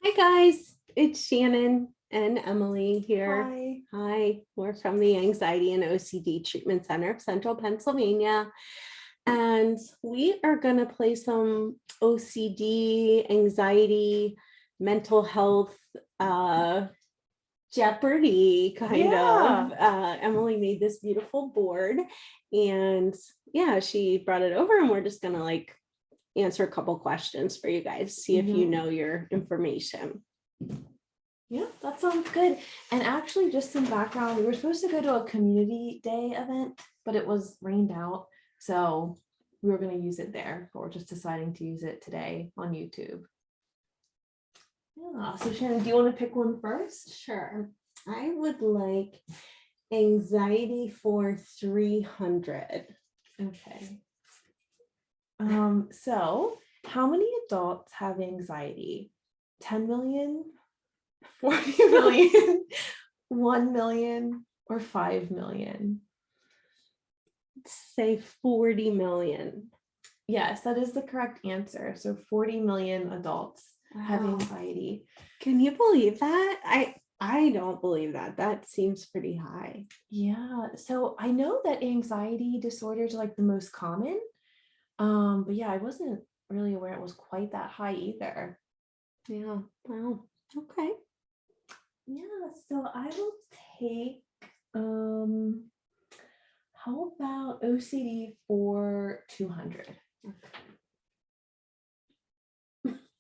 Hi guys, it's Shannon and Emily here. Hi. Hi, we're from the Anxiety and OCD Treatment Center of Central Pennsylvania. And we are going to play some OCD, anxiety, mental health, jeopardy kind of. Emily made this beautiful board and yeah, she brought it over and we're just going to answer a couple questions for you guys, see if you know your information. Yeah, that sounds good. And actually, just some background, we were supposed to go to a community day event, but it was rained out. So we were going to use it there, but we're just deciding to use it today on YouTube. Yeah, so Shannon, do you want to pick one first? Sure. I would like anxiety for 300. Okay. So how many adults have anxiety? 10 million, 40 million, 1 million, or 5 million? Say 40 million. Yes, that is the correct answer. So 40 million adults have Wow. anxiety. Can you believe that? I don't believe that. That seems pretty high. Yeah, so I know that anxiety disorders are like the most common. But yeah, I wasn't really aware it was quite that high either. Yeah. Wow. Okay. Yeah, so I will take how about OCD for 200?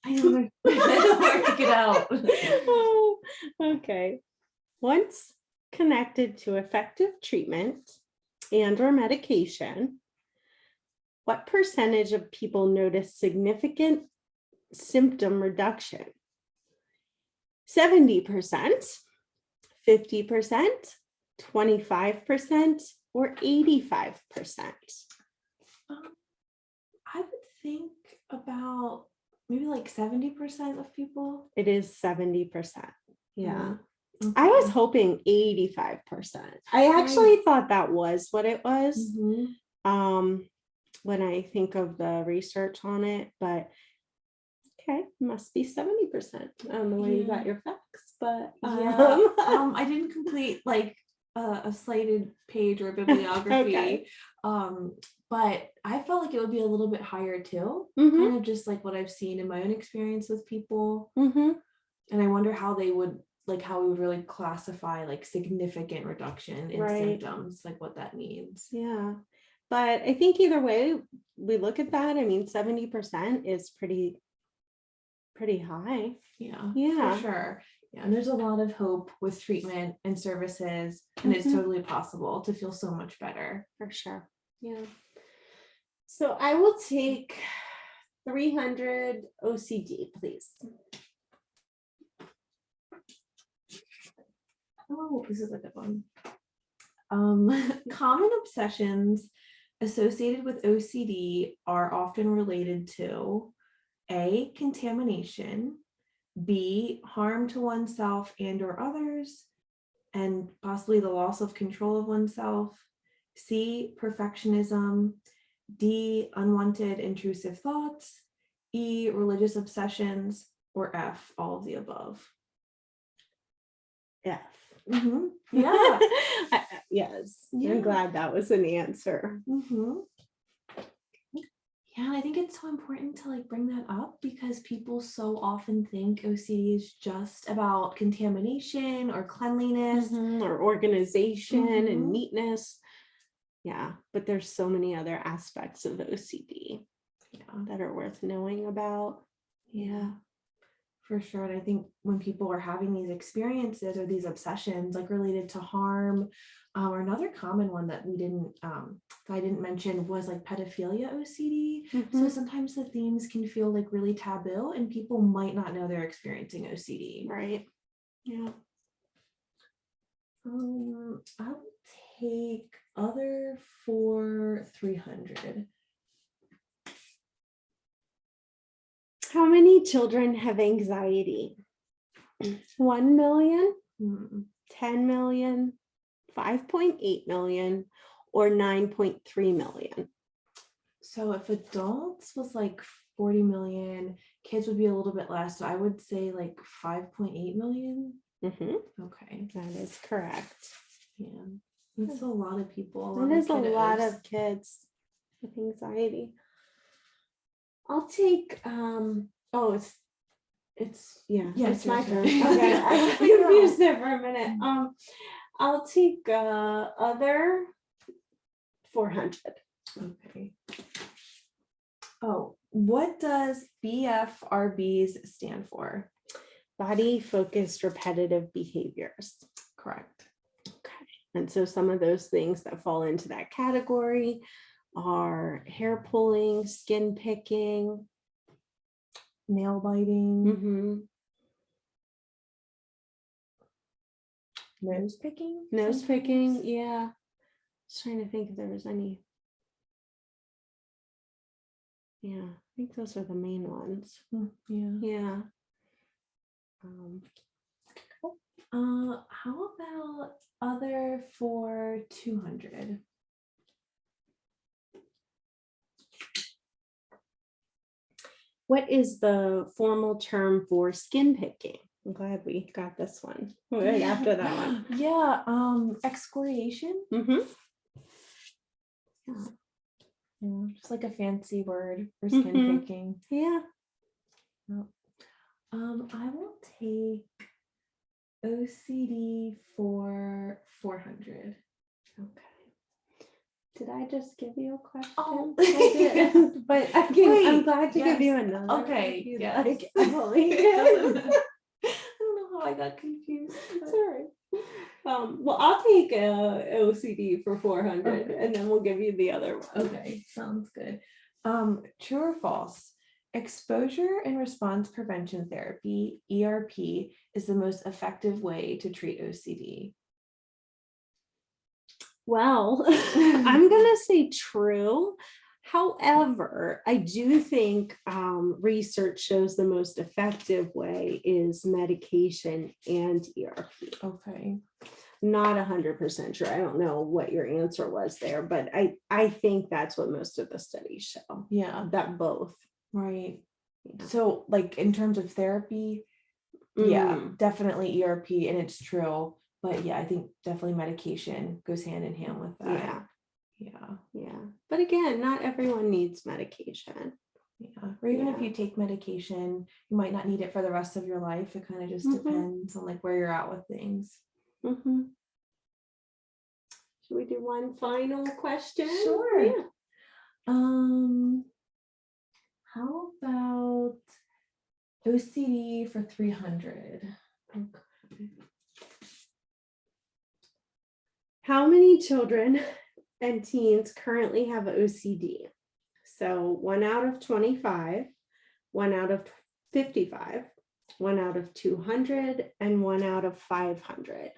I don't know where to get out. Oh, okay. Once connected to effective treatment and or medication, what percentage of people notice significant symptom reduction? 70%, 50%, 25%, or 85%? I would think about maybe like 70% of people. It is 70%. Yeah. Okay. I was hoping 85%. I actually thought that was what it was. When I think of the research on it, but okay, must be 70%. I don't know where you got your facts, but I didn't complete like a slated page or a bibliography. Okay. But I felt like it would be a little bit higher too, Mhm. kind of just like what I've seen in my own experience with people. Mhm. And I wonder how we would really classify like significant reduction in symptoms, like what that means. Yeah. But I think either way we look at that, I mean, 70% is pretty high. Yeah, for sure. Yeah, and there's a lot of hope with treatment and services, and it's totally possible to feel so much better. For sure. Yeah. So I will take 300 OCD, please. Oh, this is a good one. Common obsessions associated with OCD are often related to A, contamination, B, harm to oneself and or others, and possibly the loss of control of oneself, C, perfectionism, D, unwanted intrusive thoughts, E, religious obsessions, or F, all of the above. F. Yeah. Yes. I'm glad that was an answer. Yeah, and I think it's so important to like bring that up because people so often think OCD is just about contamination or cleanliness or organization and neatness. Yeah, but there's so many other aspects of OCD that are worth knowing about. Yeah, for sure. And I think when people are having these experiences or these obsessions like related to harm, or another common one that I didn't mention was like pedophilia OCD. So sometimes the themes can feel like really taboo and people might not know they're experiencing OCD. Right. Yeah. I'll take other for 300. How many children have anxiety? 1 million, 10 million, 5.8 million, or 9.3 million? So if adults was like 40 million. Kids would be a little bit less. So I would say like 5.8 million. Mhm. Okay. That is correct. Yeah. That's a lot of people. That is a lot kiddos. of kids with anxiety. I'll take it's my your turn. turn. Okay, I was confused there for a minute. I'll take other 400. Okay. Oh, what does Bfrbs stand for? Body focused repetitive behaviors. Correct. Okay. And so some of those things that fall into that category are hair pulling, skin picking, Nail biting, nose picking. nose sometimes? picking. Yeah. Just trying to think if there was any. Yeah, I think those are the main ones. Yeah. Yeah. How about other for 200? What is the formal term for skin picking? I'm glad we got this one right after that one. Yeah, excoriation. Yeah. Yeah, just like a fancy word for skin picking. Yeah. I will take OCD for 400. Okay. Did I just give you a question? Oh, I did. But I'm glad to give you yes. another. Okay. Yes. Like, Emily. I don't know how I got confused. Sorry. Well, I'll take OCD for 400 and then we'll give you the other one. Okay, sounds good. True or false? Exposure and response prevention therapy, ERP, is the most effective way to treat OCD. Well, I'm gonna say true. However, I do think research shows the most effective way is medication and ERP. Okay. Not 100% sure. I don't know what your answer was there, but I think that's what most of the studies show. Yeah. That both. Right. Yeah. So like in terms of therapy, yeah, definitely ERP, and it's true. But yeah, I think definitely medication goes hand in hand with that. Yeah. But again, not everyone needs medication. Yeah. Or even if you take medication, you might not need it for the rest of your life. It kind of just depends on like where you're at with things. Should we do one final question? Sure. Yeah. How about OCD for 300? Okay. How many children and teens currently have OCD? So 1 out of 25, 1 out of 55, 1 out of 200, and 1 out of 500.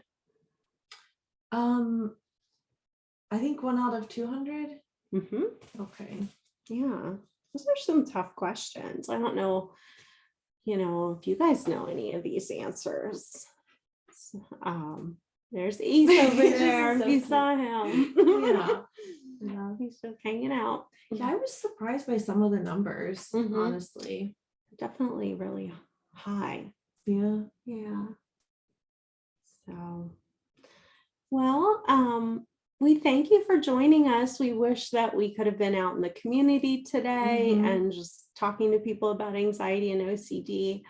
I think 1 out of 200. Okay. Yeah. Those are some tough questions. I don't know, if you guys know any of these answers. There's Ace over there. So you cute. saw him. Yeah. He's just hanging out. Yeah, I was surprised by some of the numbers, honestly. Definitely really high. Yeah. So, well, we thank you for joining us. We wish that we could have been out in the community today and just talking to people about anxiety and OCD.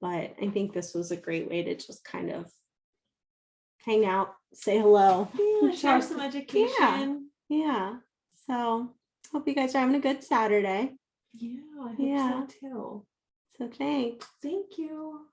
But I think this was a great way to just kind of hang out, say hello. Yeah, share some education. Yeah. So hope you guys are having a good Saturday. Yeah, I hope so too. So thanks. Thank you.